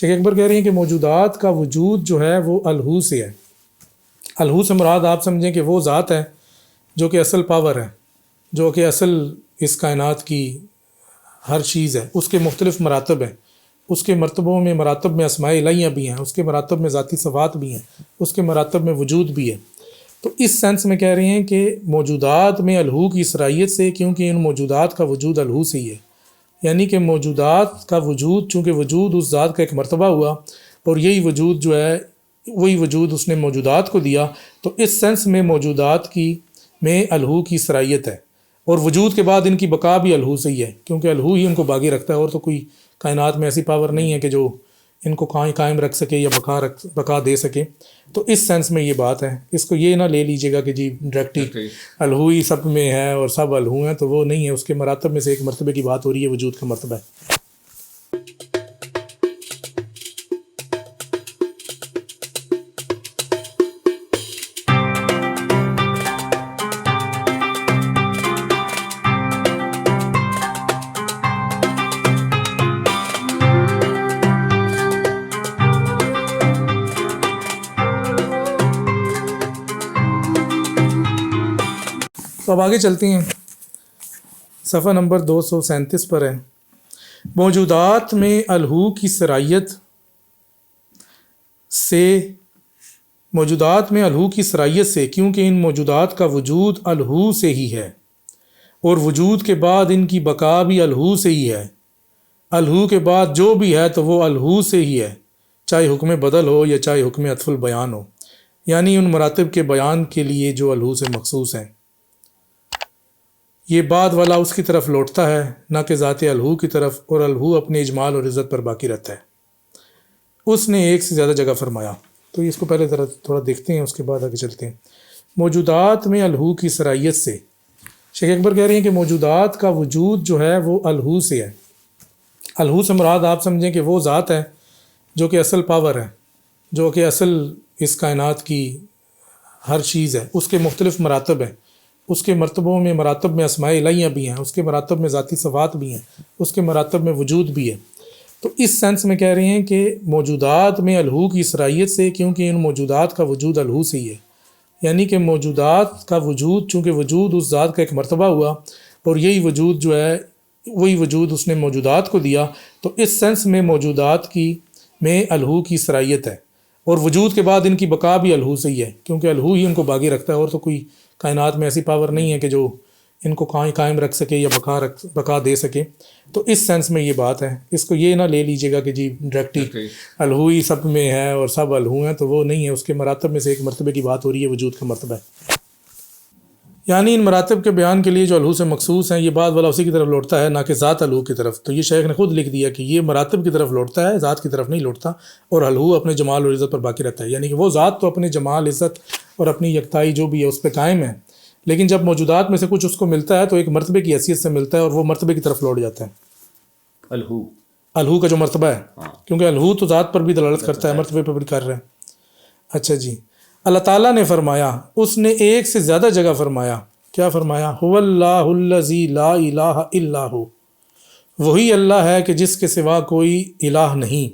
شیخ اکبر کہہ رہے ہیں کہ موجودات کا وجود جو ہے وہ الہو سے ہے۔ الہو سے مراد آپ سمجھیں کہ وہ ذات ہے جو کہ اصل پاور ہے، جو کہ اصل اس کائنات کی ہر چیز ہے۔ اس کے مختلف مراتب ہیں، اس کے مرتبوں میں مراتب میں اسماء الہیہ بھی ہیں، اس کے مراتب میں ذاتی صفات بھی ہیں، اس کے مراتب میں وجود بھی ہے۔ تو اس سینس میں کہہ رہے ہیں کہ موجودات میں الہو کی صلاحیت سے، کیونکہ ان موجودات کا وجود الہو سے ہی ہے، یعنی کہ موجودات کا وجود، چونکہ وجود اس ذات کا ایک مرتبہ ہوا اور یہی وجود جو ہے وہی وجود اس نے موجودات کو دیا، تو اس سینس میں موجودات کی میں الہو کی صلاحیت ہے، اور وجود کے بعد ان کی بقا بھی الہو سے ہی ہے، کیونکہ الہو ہی ان کو باقی رکھتا ہے، اور تو کوئی کائنات میں ایسی پاور نہیں ہے کہ جو ان کو قائم رکھ سکے یا بقا دے سکے۔ تو اس سینس میں یہ بات ہے، اس کو یہ نہ لے لیجیے گا کہ جی ڈائریکٹلی الہو ہی سب میں ہے اور سب الہو ہیں، تو وہ نہیں ہے، اس کے مراتب میں سے ایک مرتبے کی بات ہو رہی ہے، وجود کا مرتبہ ہے۔ تو اب آگے چلتے ہیں، صفحہ نمبر 237 پر ہے۔ موجودات میں الہو کی صلاحیت سے، کیونکہ ان موجودات کا وجود الہو سے ہی ہے، اور وجود کے بعد ان کی بقا بھی الہو سے ہی ہے۔ الہو کے بعد جو بھی ہے تو وہ الہو سے ہی ہے، چاہے حکم بدل ہو یا چاہے حکم عطف البیان ہو، یعنی ان مراتب کے بیان کے لیے جو الہو سے مخصوص ہیں۔ یہ بعد والا اس کی طرف لوٹتا ہے، نہ کہ ذات الہو کی طرف، اور الہو اپنے اجمال اور عزت پر باقی رہتا ہے۔ اس نے ایک سے زیادہ جگہ فرمایا، تو اس کو پہلے ذرا تھوڑا دیکھتے ہیں، اس کے بعد آگے چلتے ہیں۔ موجودات میں الہو کی صلاحیت سے، شیخ اکبر کہہ رہے ہیں کہ موجودات کا وجود جو ہے وہ الہو سے ہے۔ الہو سے مراد آپ سمجھیں کہ وہ ذات ہے جو کہ اصل پاور ہے، جو کہ اصل اس کائنات کی ہر چیز ہے۔ اس کے مختلف مراتب ہیں، اس کے مرتبوں میں مراتب میں اسماء الہیہ بھی ہیں، اس کے مراتب میں ذاتی صفات بھی ہیں، اس کے مراتب میں وجود بھی ہے۔ تو اس سینس میں کہہ رہے ہیں کہ موجودات میں الہو کی صلاحیت سے، کیونکہ ان موجودات کا وجود الہو سے ہی ہے، یعنی کہ موجودات کا وجود، چونکہ وجود اس ذات کا ایک مرتبہ ہوا اور یہی وجود جو ہے وہی وجود اس نے موجودات کو دیا، تو اس سینس میں موجودات کی میں الہو کی صلاحیت ہے، اور وجود کے بعد ان کی بقا بھی الہو سے ہی ہے، کیونکہ الہو ہی ان کو باقی رکھتا ہے، اور تو کوئی کائنات میں ایسی پاور نہیں ہے کہ جو ان کو قائم رکھ سکے یا بقا دے سکے۔ تو اس سینس میں یہ بات ہے، اس کو یہ نہ لے لیجیے گا کہ جی ڈائریکٹلی الہو ہی سب میں ہے اور سب الہو ہیں، تو وہ نہیں ہے، اس کے مراتب میں سے ایک مرتبے کی بات ہو رہی ہے، وجود کا مرتبہ ہے۔ یعنی ان مراتب کے بیان کے لیے جو الہو سے مخصوص ہیں، یہ بعد والا اسی کی طرف لوٹتا ہے، نہ کہ ذات الہو کی طرف۔ تو یہ شیخ نے خود لکھ دیا کہ یہ مراتب کی طرف لوٹتا ہے، ذات کی طرف نہیں لوٹتا، اور الہو اپنے جمال اور عزت پر باقی رہتا ہے، یعنی کہ وہ ذات تو اپنے جمال، عزت اور اپنی یکتائی جو بھی ہے اس پہ قائم ہے، لیکن جب موجودات میں سے کچھ اس کو ملتا ہے تو ایک مرتبے کی حیثیت سے ملتا ہے، اور وہ مرتبے کی طرف لوٹ جاتا ہے۔ الہو کا جو مرتبہ ہے، کیونکہ الہو تو ذات پر بھی دلالت کرتا ہے، مرتبے پر بھی کر رہا ہے۔ اچھا جی، اللہ تعالیٰ نے فرمایا، اس نے ایک سے زیادہ جگہ فرمایا، کیا فرمایا؟ هو اللہ الذی لا الہ الا ہو، وہی اللہ ہے کہ جس کے سوا کوئی الہ نہیں۔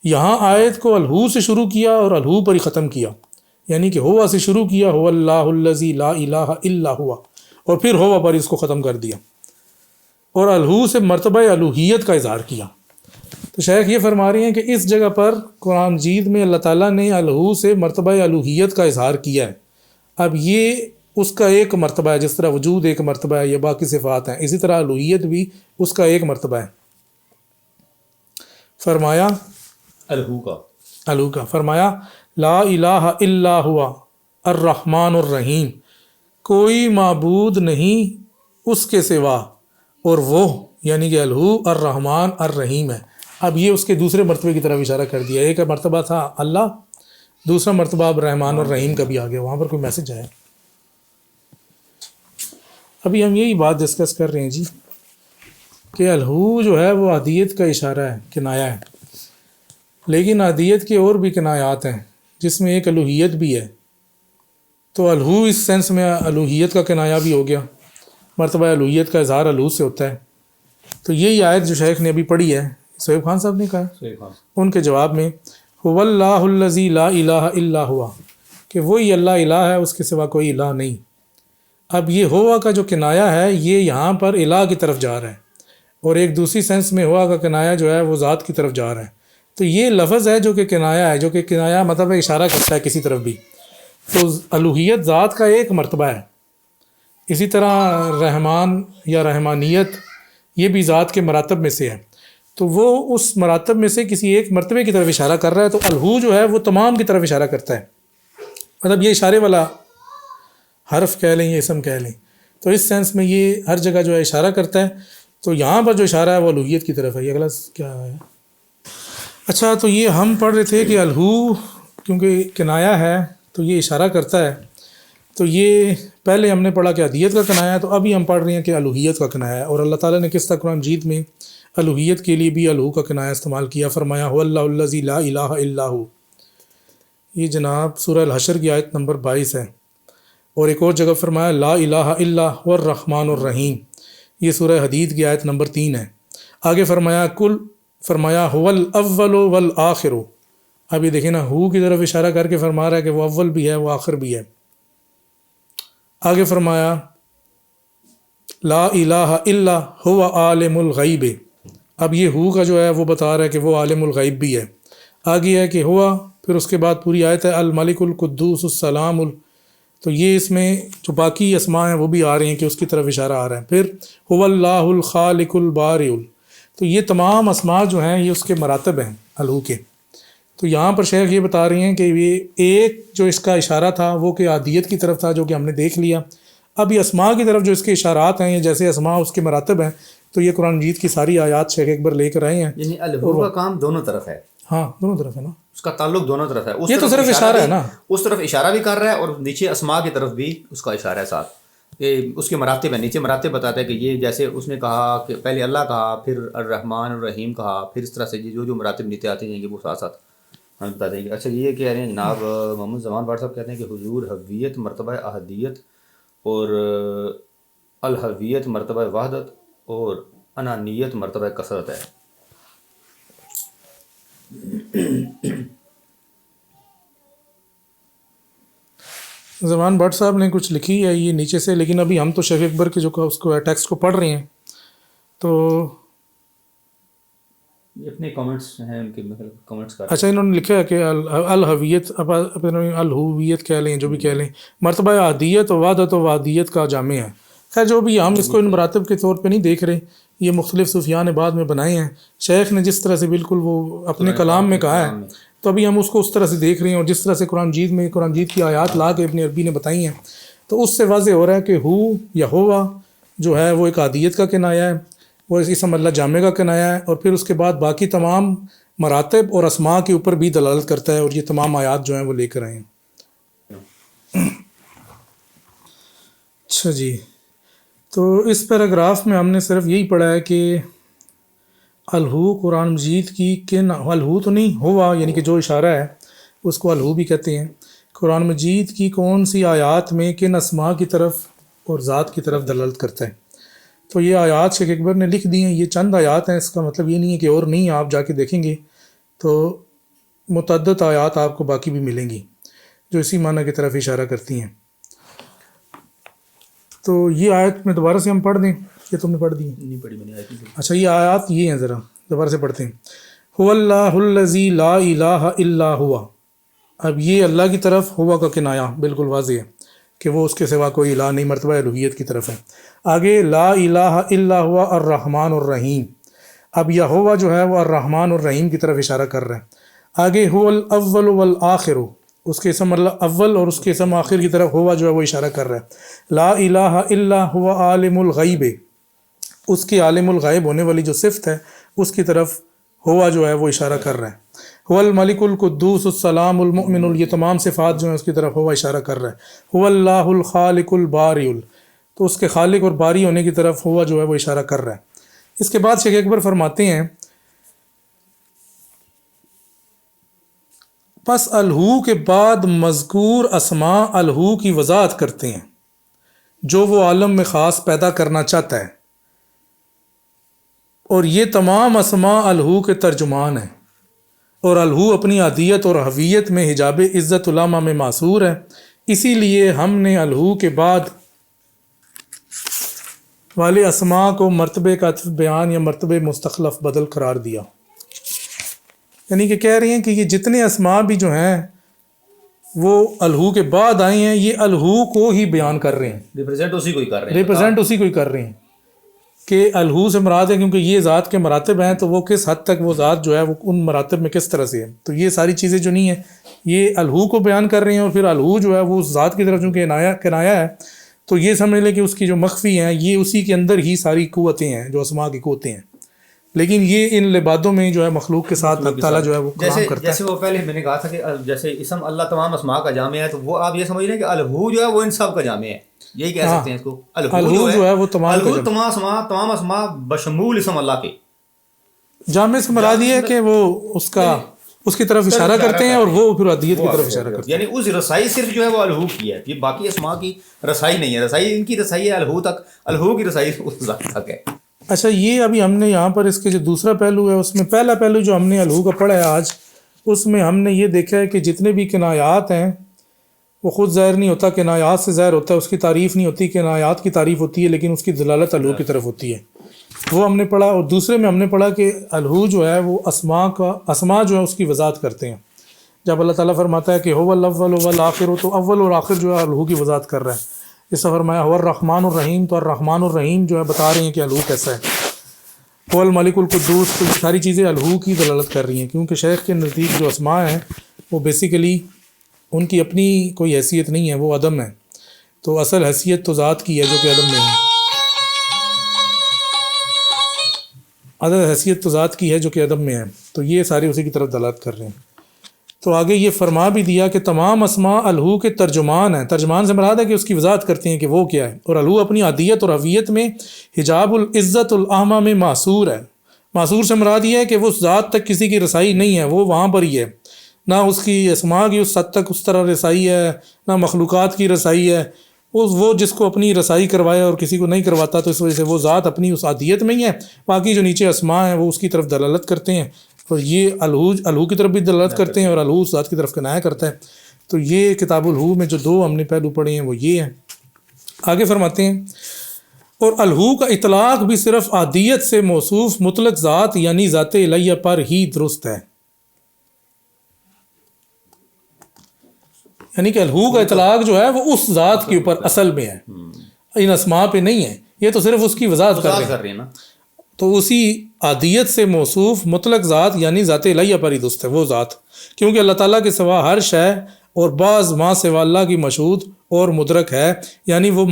یہاں آیت کو الہو سے شروع کیا اور الہو پر ہی ختم کیا، یعنی کہ ہوا سے شروع کیا، هو اللہ الذی لا الہ الا ہوا، اور پھر ہوا پر اس کو ختم کر دیا، اور الہو سے مرتبہ الوہیت کا اظہار کیا۔ تو شیخ یہ فرما رہے ہیں کہ اس جگہ پر قرآن مجید میں اللہ تعالیٰ نے الہو سے مرتبہ الوہیت کا اظہار کیا ہے۔ اب یہ اس کا ایک مرتبہ ہے، جس طرح وجود ایک مرتبہ ہے، یہ باقی صفات ہیں، اسی طرح الوہیت بھی اس کا ایک مرتبہ ہے۔ فرمایا الہو کا فرمایا لا الہ الا ہوا الرحمن الرحیم، کوئی معبود نہیں اس کے سوا، اور وہ یعنی کہ الہو الرحمن الرحیم ہے۔ اب یہ اس کے دوسرے مرتبے کی طرف اشارہ کر دیا، ایک مرتبہ تھا اللہ، دوسرا مرتبہ اب رحمان الرحیم کا بھی آ گیا، وہاں پر کوئی میسج آیا۔ ابھی ہم یہی بات ڈسکس کر رہے ہیں جی کہ الہو جو ہے وہ احدیت کا اشارہ ہے، کنایہ ہے، لیکن احدیت کے اور بھی کنایات ہیں جس میں ایک الوہیت بھی ہے۔ تو الہو اس سینس میں الوہیت کا کنایہ بھی ہو گیا، مرتبہ الوہیت کا اظہار الہو سے ہوتا ہے۔ تو یہی آیت جو شیخ نے ابھی پڑھی ہے، سہیب خان صاحب نے کہا صحیح خان ان کے جواب میں هو اللہ الذی لا الہ الا ہوا، کہ وہی اللہ الہ ہے، اس کے سوا کوئی الہ نہیں۔ اب یہ ہوا کا جو کنایا ہے یہ یہاں پر الہ کی طرف جا رہا ہے، اور ایک دوسری سینس میں ہوا کا کنایا جو ہے وہ ذات کی طرف جا رہا ہے۔ تو یہ لفظ ہے جو کہ کنایا ہے، جو کہ کنایا مطلب اشارہ کرتا ہے کسی طرف بھی۔ تو الوہیت ذات کا ایک مرتبہ ہے، اسی طرح رحمان یا رحمانیت یہ بھی ذات کے مراتب میں سے ہے، تو وہ اس مراتب میں سے کسی ایک مرتبے کی طرف اشارہ کر رہا ہے۔ تو الہو جو ہے وہ تمام کی طرف اشارہ کرتا ہے، مطلب یہ اشارے والا حرف کہہ لیں یا اسم کہہ لیں، تو اس سینس میں یہ ہر جگہ جو ہے اشارہ کرتا ہے۔ تو یہاں پر جو اشارہ ہے وہ الوہیت کی طرف ہے۔ یہ اگلا کیا ہے؟ اچھا، تو یہ ہم پڑھ رہے تھے کہ الہو کیونکہ کنایا ہے تو یہ اشارہ کرتا ہے، تو یہ پہلے ہم نے پڑھا کہ احدیت کا کنایا ہے، تو ابھی ہم پڑھ رہے ہیں کہ الوہیت کا کنایا ہے۔ اور اللہ تعالیٰ نے کس طرح قرآن مجید میں الوہیت کے لیے بھی الہو کا کنایا استعمال کیا، فرمایا هو اللہ الذی لا الہ الا ہو۔ یہ جناب سورہ الحشر کی آیت نمبر 22 ہے، اور ایک اور جگہ فرمایا لا الہ الا هو الرحمن الرحیم، یہ سورہ حدید کی آیت نمبر 3 ہے۔ آگے فرمایا هو الاول والآخر۔ اب یہ دیکھیں نا، ہو کی طرف اشارہ کر کے فرما رہا ہے کہ وہ اول بھی ہے وہ آخر بھی ہے۔ آگے فرمایا لا الہ الا هو عالم الغیب۔ اب یہ ہو کا جو ہے وہ بتا رہا ہے کہ وہ عالم الغیب بھی ہے۔ آگے ہے کہ ہوا، پھر اس کے بعد پوری آیت ہے الملک القدوس السلام تو یہ اس میں جو باقی اسماء ہیں وہ بھی آ رہے ہیں کہ اس کی طرف اشارہ آ رہا ہے۔ پھر هو اللہ الخالق البارئ، تو یہ تمام اسماء جو ہیں یہ اس کے مراتب ہیں الہو کے۔ تو یہاں پر شیخ یہ بتا رہی ہیں کہ یہ ایک جو اس کا اشارہ تھا وہ کہ عادیت کی طرف تھا، جو کہ ہم نے دیکھ لیا۔ اب یہ اسماء کی طرف جو اس کے اشارات ہیں، جیسے اسماء اس کے مراتب ہیں، تو یہ قرآن مجید کی ساری آیات شیخ اکبر لے کر آئے ہیں۔ یعنی الہو کا کام دونوں طرف ہے، ہاں دونوں طرف ہے نا، اس کا تعلق دونوں طرف ہے۔ یہ تو صرف اشارہ ہے نا، اس طرف اشارہ بھی کر رہا ہے اور نیچے اسماء کی طرف بھی اس کا اشارہ ہے ساتھ، کہ اس کے مراتب ہیں۔ نیچے مراتب بتاتا ہے کہ یہ جیسے اس نے کہا کہ پہلے اللہ کہا، پھر الرحمن الرحیم کہا، پھر اس طرح سے جو مراتب نیچے آتے ہیں وہ ساتھ ساتھ ہم بتا دیں گے۔ اچھا، یہ کہہ رہے ہیں جناب محمد زمان بھٹ صاحب کہتے ہیں کہ حضور حویت مرتبہ احدیت، اور الحویت مرتبہ وحدت، اور انانیت مرتبہ کثرت ہے۔ زمان بھٹ صاحب نے کچھ لکھی ہے یہ نیچے سے، لیکن ابھی ہم تو شیخ اکبر کے جو اس کو ٹیکسٹ کو پڑھ رہے ہیں، تو اپنے کامنٹس ہیں ان کے کامنٹس کا۔ اچھا، انہوں نے لکھا ہے کہ الحویت، الہویت کہہ لیں جو بھی کہہ لیں، مرتبہ احدیت و وحدت و وحدیت کا جامع ہے۔ خیر جو بھی، ہم اس کو ان مراتب کے طور پہ نہیں دیکھ رہے، یہ مختلف صوفیاء نے بعد میں بنائے ہیں۔ شیخ نے جس طرح سے بالکل وہ اپنے کلام میں کہا ہے، تو ابھی ہم اس کو اس طرح سے دیکھ رہے ہیں، اور جس طرح سے قرآن مجید کی آیات لا کے ابن عربی نے بتائی ہیں، تو اس سے واضح ہو رہا ہے کہ ہو یا ہوا جو ہے وہ ایک عادیت کا کنایا ہے، وہ اسم اللہ جامع کا کنایا ہے، اور پھر اس کے بعد باقی تمام مراتب اور اسماء کے اوپر بھی دلالت کرتا ہے، اور یہ تمام آیات جو ہیں وہ لے کر آئے ہیں۔ اچھا جی، تو اس پیراگراف میں ہم نے صرف یہی پڑھا ہے کہ الہو قرآن مجید کی کن، الہو تو نہیں، ہوا یعنی کہ جو اشارہ ہے اس کو الہو بھی کہتے ہیں، قرآن مجید کی کون سی آیات میں کن اسماء کی طرف اور ذات کی طرف دلالت کرتا ہے۔ تو یہ آیات شیخ اکبر نے لکھ دی ہیں، یہ چند آیات ہیں، اس کا مطلب یہ نہیں ہے کہ اور نہیں، آپ جا کے دیکھیں گے تو متعدد آیات آپ کو باقی بھی ملیں گی جو اسی معنی کی طرف اشارہ کرتی ہیں۔ تو یہ آیت میں دوبارہ سے ہم پڑھ دیں، یہ تم نے پڑھ دی؟ نہیں پڑھی میں نے آیت۔ اچھا، یہ آیات یہ ہیں، ذرا دوبارہ سے پڑھتے ہیں۔ هو اللہ الذی لا الہ الا ہوا۔ اب یہ اللہ کی طرف ہوا کا کنایا بالکل واضح ہے کہ وہ اس کے سوا کوئی الہ نہیں، مرتبہ الوہیت کی طرف ہے۔ آگے لا الہ الا ہوا الرحمن الرحیم، اب یہ ہوا جو ہے وہ الرحمن الرحیم کی طرف اشارہ کر رہا ہے۔ آگے هو الاول والآخر، اس کے اسم اللہ اول اور اس کے اسم آخر کی طرف ہوا جو ہے وہ اشارہ کر رہا ہے۔ لا الہ الا هو عالم الغیب، اس کے عالم الغیب ہونے والی جو صفت ہے اس کی طرف ہوا جو ہے وہ اشارہ کر رہا ہے۔ هو الملک القدوس السلام المؤمن، یہ تمام صفات جو ہیں اس کی طرف ہوا اشارہ کر رہا ہے۔ هو اللہ الخالق البارئ، تو اس کے خالق اور باری ہونے کی طرف ہوا جو ہے وہ اشارہ کر رہا ہے۔ اس کے بعد شیخ اکبر فرماتے ہیں پس الہو کے بعد مذکور اسماء الہو کی وضاحت کرتے ہیں جو وہ عالم میں خاص پیدا کرنا چاہتا ہے، اور یہ تمام اسماء الہو کے ترجمان ہیں، اور الہو اپنی عادیت اور حویت میں حجاب عزت العامہ میں معصور ہے، اسی لیے ہم نے الہو کے بعد والے اسماء کو مرتبہ کا عطف بیان یا مرتبہ مستخلف بدل قرار دیا۔ یعنی کہ کہہ رہے ہیں کہ یہ جتنے اسماء بھی جو ہیں وہ الہو کے بعد آئے ہیں، یہ الہو کو ہی بیان کر رہے ہیں، ریپرزینٹ اسی کو ہی کر رہے ہیں، ریپرزینٹ اسی کو ہی کر رہے ہیں کہ الہو سے مراد ہے، کیونکہ یہ ذات کے مراتب ہیں تو وہ کس حد تک وہ ذات جو ہے وہ ان مراتب میں کس طرح سے ہے، تو یہ ساری چیزیں جو نہیں ہیں یہ الہو کو بیان کر رہے ہیں، اور پھر الہو جو ہے وہ اس ذات کی طرف چونکہ کنایا ہے تو یہ سمجھ لیں کہ اس کی جو مخفی ہیں یہ اسی کے اندر ہی ساری قوتیں ہیں جو اسماء کی قوتیں ہیں، لیکن یہ ان لبادوں میں جو ہے مخلوق کے ساتھ اللہ تعالیٰ جو ہے وہ کلام کرتا ہے۔ جیسے وہ پہلے میں نے کہا تھا کہ جیسے اسم اللہ تمام اسماء کا جامع ہے، تو وہ آپ یہ سمجھ رہے ہیں کہ الہو جو ہے وہ ان سب کا جامع ہے، یہی کہہ سکتے ہیں اس کو، الہو جو ہے وہ تمام اسماء بشمول اسم اللہ کے جامع سے مراد یہ ہے کہ وہ اس کی طرف اشارہ کرتے ہیں اور وہ پھر عدیت کی طرف اشارہ کرتے ہیں، یعنی اس رسائی صرف جو ہے وہ الہو کی ہے، یہ باقی اسماء کی رسائی نہیں ہے، رسائی ان کی رسائی ہے الہو تک، الہو کی رسائی اس ذات تک ہے۔ اچھا، یہ ابھی ہم نے یہاں پر اس کے جو دوسرا پہلو ہے اس میں پہلا پہلو جو ہم نے الہو کا پڑھا ہے آج، اس میں ہم نے یہ دیکھا ہے کہ جتنے بھی کنایات ہیں وہ خود ظاہر نہیں ہوتا، کنایات سے ظاہر ہوتا ہے، اس کی تعریف نہیں ہوتی، کنایات کی تعریف ہوتی ہے لیکن اس کی دلالت الہو کی طرف ہوتی ہے، وہ ہم نے پڑھا۔ اور دوسرے میں ہم نے پڑھا کہ الہو جو ہے وہ اسماء جو ہے اس کی وضاحت کرتے ہیں، جب اللہ تعالیٰ فرماتا ہے کہ هو الاول والآخر، تو اول اور آخر جو ہے الہو کی وضاحت کر رہا ہے۔ اس سے فرمایا هو الرحمن الرحیم، تو الرحمن الرحیم جو ہے بتا رہے ہیں کہ الہو کیسا ہے۔ هو الملک القدوس، تو یہ ساری چیزیں الہو کی دلالت کر رہی ہیں، کیونکہ شیخ کے نزدیک جو اسماء ہیں وہ بیسیکلی ان کی اپنی کوئی حیثیت نہیں ہے، وہ عدم ہے، تو اصل حیثیت تو ذات کی ہے جو کہ عدم میں ہے، اصل حیثیت تو ذات کی ہے جو کہ عدم میں ہے، تو یہ سارے اسی کی طرف دلالت کر رہے ہیں۔ تو آگے یہ فرما بھی دیا کہ تمام اسماء الہو کے ترجمان ہیں، ترجمان سے مراد ہے کہ اس کی وضاحت کرتے ہیں کہ وہ کیا ہے، اور الہو اپنی عادیت اور حویت میں حجاب العزت العامہ میں معصور ہے۔ معصور سے مراد یہ ہے کہ وہ ذات تک کسی کی رسائی نہیں ہے، وہ وہاں پر ہی ہے، نہ اس کی اسماء کی اس حد تک اس طرح رسائی ہے، نہ مخلوقات کی رسائی ہے، وہ جس کو اپنی رسائی کروائے اور کسی کو نہیں کرواتا، تو اس وجہ سے وہ ذات اپنی اس عادیت میں ہی ہے، باقی جو نیچے اسماء ہیں وہ اس کی طرف دلالت کرتے ہیں، اور یہ الہو کی طرف بھی دلالت کرتے ہیں اور الہو ذات کی طرف کنایا کرتا ہے۔ تو یہ کتاب الہو میں جو دو ہم نے پہلو پڑھے ہیں وہ یہ ہیں۔ آگے فرماتے ہیں اور الہو کا اطلاق بھی صرف عادیت سے موصوف مطلق ذات یعنی ذات الہیہ پر ہی درست ہے، یعنی کہ الہو کا اطلاق جو ہے وہ اس ذات کے اوپر اصل میں ہے، ان اسماء پہ نہیں ہے، یہ تو صرف اس کی وضاحت کر رہے ہیں نا، تو اسی عادیت سے موصوف مطلق ذات یعنی ذات الہیہ پر ہی درست ہے وہ ذات، کیونکہ اللہ تعالیٰ کے سوا ہر شے اور بعض ما سوا اللہ کی مشہود اور مدرک ہے، یعنی وہ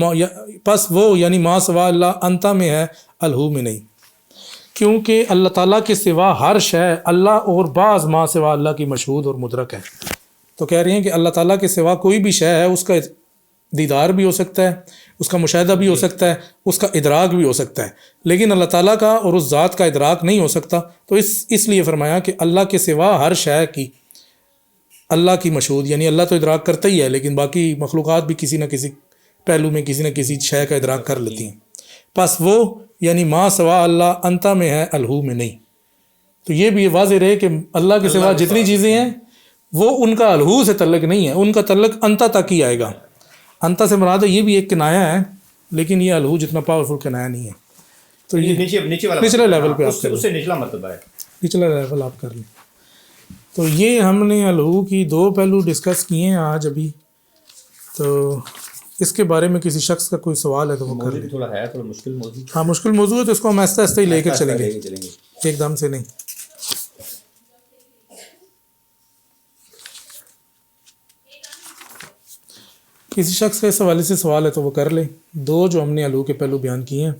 یعنی ما سوا اللہ انتا میں ہے، الہو میں نہیں، کیونکہ اللہ تعالیٰ کے سوا ہر شے اللہ اور بعض ما سوا اللہ کی مشہود اور مدرک ہے۔ تو کہہ رہے ہیں کہ اللہ تعالیٰ کے سوا کوئی بھی شے ہے، اس کا دیدار بھی ہو سکتا ہے، اس کا مشاہدہ بھی ہو سکتا ہے، اس کا ادراک بھی ہو سکتا ہے، لیکن اللہ تعالیٰ کا اور اس ذات کا ادراک نہیں ہو سکتا، تو اس لیے فرمایا کہ اللہ کے سوا ہر شے کی اللہ کی مشہود، یعنی اللہ تو ادراک کرتا ہی ہے لیکن باقی مخلوقات بھی کسی نہ کسی پہلو میں کسی نہ کسی شے کا ادراک کر لیتی ہیں، پس وہ یعنی ما سوا اللہ انتا میں ہے، الہو میں نہیں۔ تو یہ بھی واضح رہے کہ اللہ کے سوا جتنی چیزیں ہیں وہ ان کا الہو سے تعلق نہیں ہے، ان کا تعلق انتا تک ہی آئے گا۔ انتا سے مراد ہے یہ بھی ایک کنایا ہے، لیکن یہ الہو جتنا پاورفل کنایا نہیں ہے، تو یہ نچلا لیول پہ آپ اس سے نچلا مرتبہ ہے، نچلا لیول آپ کر لیں۔ تو یہ ہم نے الہو کی دو پہلو ڈسکس کیے ہیں آج ابھی، تو اس کے بارے میں کسی شخص کا کوئی سوال ہے تو وہ کر لیں۔ تھوڑا مشکل موضوع، ہاں مشکل موضوع ہے، تو اس کو ہم آہستہ آہستہ ہی لے کر چلیں گے، ایک دم سے نہیں۔ کسی شخص کا اس حوالے سے سوال ہے تو وہ کر لیں، دو جو ہم نے الہو کے پہلو بیان کیے ہیں۔